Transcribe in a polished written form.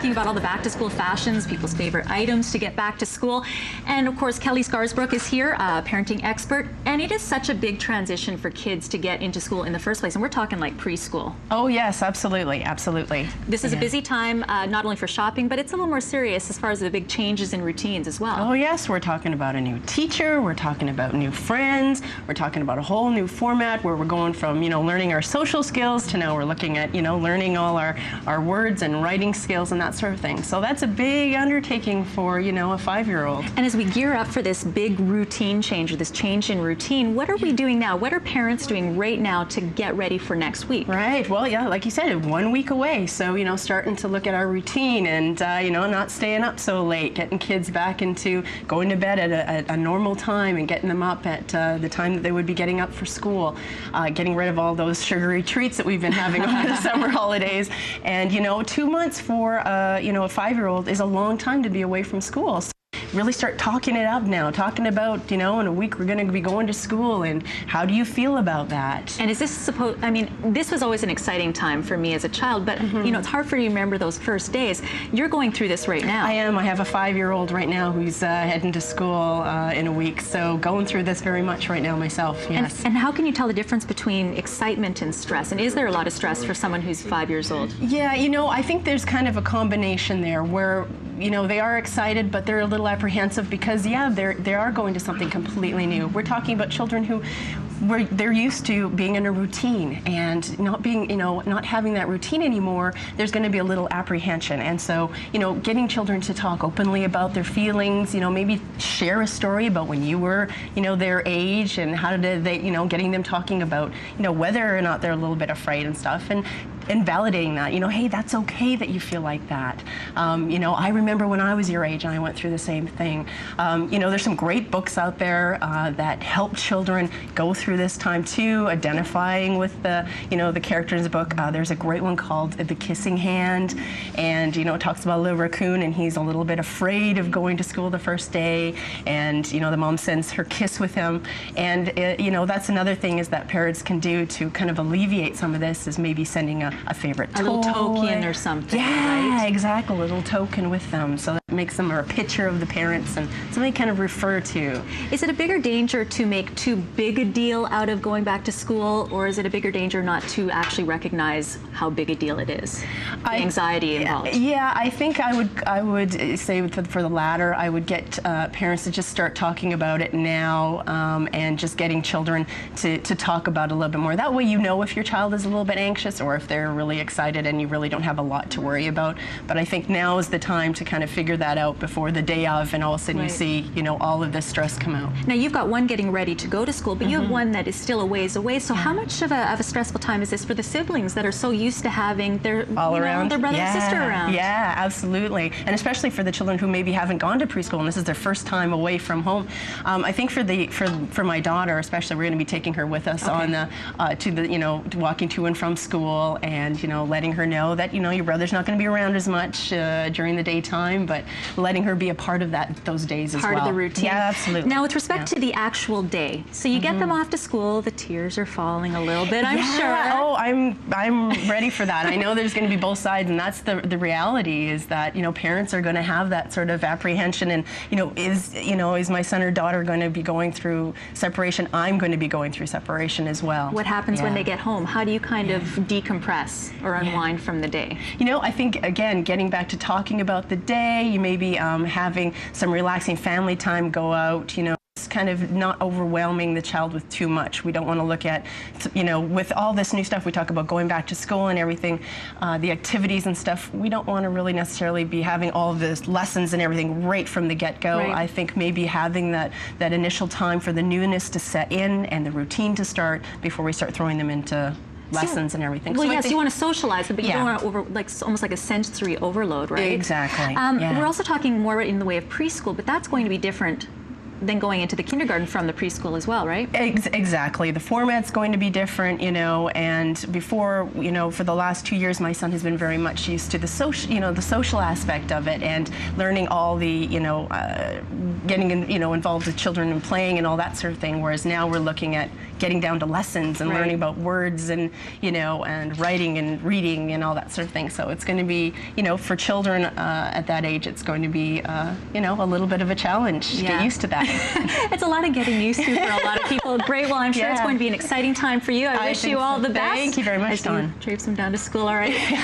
talking about all the back to school fashions, people's favorite items to get back to school. And of course, Kelley Scarsbrook is here, a parenting expert. And it is such a big transition for kids to get into school in the first place. And we're talking like preschool. Oh yes, absolutely, absolutely. This is a busy time, not only for shopping, but it's a little more serious as far as the big changes in routines as well. Oh yes, we're talking about a new teacher, we're talking about new friends, we're talking about a whole new format where we're going from, learning our social skills to now we're looking at, learning all our words and writing skills and that sort of thing. So that's a big undertaking for, a 5-year-old. And as we gear up for this big routine change or this change in routine, what are we doing now? What are parents doing right now to get ready for next week? Right. Well, yeah, like you said, 1 week away. So, starting to look at our routine and, not staying up so late, getting kids back into going to bed at a normal time and getting them up at the time that they would be getting up for school, getting rid of all those sugary treats that we've been having over the summer holidays. And, 2 months for, a 5-year-old is a long time to be away from school. So really start talking it up now, talking about, in a week we're going to be going to school, and how do you feel about that? And is this this was always an exciting time for me as a child, but, it's hard for you to remember those first days. You're going through this right now. I am. I have a 5-year-old right now who's heading to school in a week, so going through this very much right now myself, yes. And how can you tell the difference between excitement and stress? And is there a lot of stress for someone who's 5 years old? Yeah, I think there's kind of a combination there where, they are excited, but they're a little apprehensive because, they are going to something completely new. We're talking about children who they're used to being in a routine, and not having that routine anymore, there's going to be a little apprehension. And so, getting children to talk openly about their feelings, maybe share a story about when you were, their age, and how did they, getting them talking about, whether or not they're a little bit afraid and stuff, and validating that, hey, that's okay that you feel like that. I remember when I was your age and I went through the same thing. There's some great books out there that help children go through this time too, identifying with the characters in the book. There's a great one called The Kissing Hand, and, it talks about a little raccoon, and he's a little bit afraid of going to school the first day, and, the mom sends her kiss with him. And, that's another thing is that parents can do to kind of alleviate some of this, is maybe sending a favorite toy. A little token or something, yeah, right? Exactly, a little token with them, so that makes them, or a picture of the parents, and something kind of refer to. Is it a bigger danger to make too big a deal out of going back to school, or is it a bigger danger not to actually recognize how big a deal it is? The anxiety involved. Yeah, I think I would say for the latter, I would get parents to just start talking about it now, and just getting children to talk about it a little bit more. That way if your child is a little bit anxious, or if they're really excited and you really don't have a lot to worry about. But I think now is the time to kind of figure that out before the day of, and all of a sudden you see, all of this stress come out. Now you've got one getting ready to go to school, but you have one that is still a ways away. So how much of a stressful time is this for the siblings that are so used to having their brother and sister around? Yeah, absolutely. And especially for the children who maybe haven't gone to preschool and this is their first time away from home. I think for my daughter especially, we're going to be taking her with us on walking to and from school, and letting her know that your brother's not going to be around as much during the daytime, but letting her be a part of those days as well. Part of the routine. Yeah, absolutely. Now with respect to the actual day, so you get them off to school, the tears are falling a little bit, I'm sure. Oh, I'm ready for that. I know there's going to be both sides, and that's the reality, is that parents are going to have that sort of apprehension, and is my son or daughter going to be going through separation? I'm going to be going through separation as well. What happens when they get home? How do you kind of decompress or unwind from the day? I think, again, getting back to talking about the day, you may be having some relaxing family time, go out, it's kind of not overwhelming the child with too much. We don't want to look at, with all this new stuff we talk about going back to school and everything, the activities and stuff, we don't want to really necessarily be having all of the lessons and everything right from the get-go. Right. I think maybe having that initial time for the newness to set in and the routine to start before we start throwing them into lessons and everything. Well, yes, you want to socialize them, but you don't want to almost like a sensory overload, right? Exactly. We're also talking more in the way of preschool, but that's going to be different then going into the kindergarten from the preschool as well, right? Exactly. The format's going to be different, and before, for the last 2 years, my son has been very much used to the social aspect of it and learning all the, getting involved with children and playing and all that sort of thing. Whereas now we're looking at getting down to lessons and learning about words and, and writing and reading and all that sort of thing. So it's going to be, for children at that age, it's going to be, a little bit of a challenge to get used to that. It's a lot of getting used to for a lot of people. Great. Well, I'm sure it's going to be an exciting time for you. I wish you all the best. Thank you very much, Dawn. Traipse them down to school. All right.